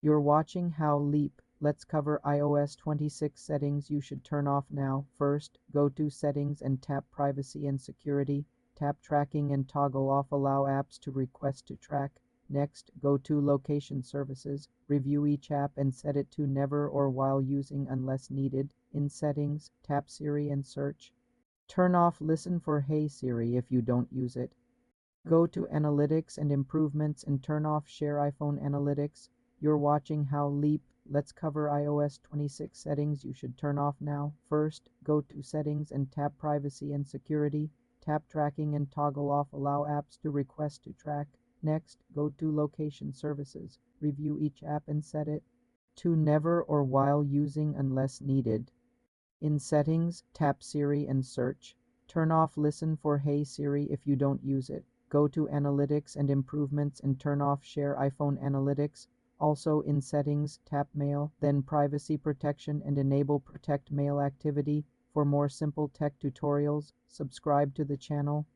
You're watching How Leap. Let's cover iOS 26 settings you should turn off now. First, go to Settings and tap Privacy and Security. Tap Tracking and toggle off Allow apps to request to track. Next, go to Location Services. Review each app and set it to Never or While Using unless needed. In Settings, tap Siri and search. Turn off Listen for Hey Siri if you don't use it. Go to Analytics and Improvements and turn off Share iPhone Analytics. You're watching How Leap. Let's cover iOS 26 settings you should turn off now. First, go to Settings and tap Privacy and Security. Tap Tracking and toggle off Allow apps to request to track. Next, go to Location Services. Review each app and set it to Never or While Using unless needed. In Settings, tap Siri and search. Turn off Listen for Hey Siri if you don't use it. Go to Analytics and Improvements and turn off Share iPhone Analytics. Also in Settings, tap Mail, then Privacy Protection and enable Protect Mail Activity. For more simple tech tutorials, subscribe to the channel.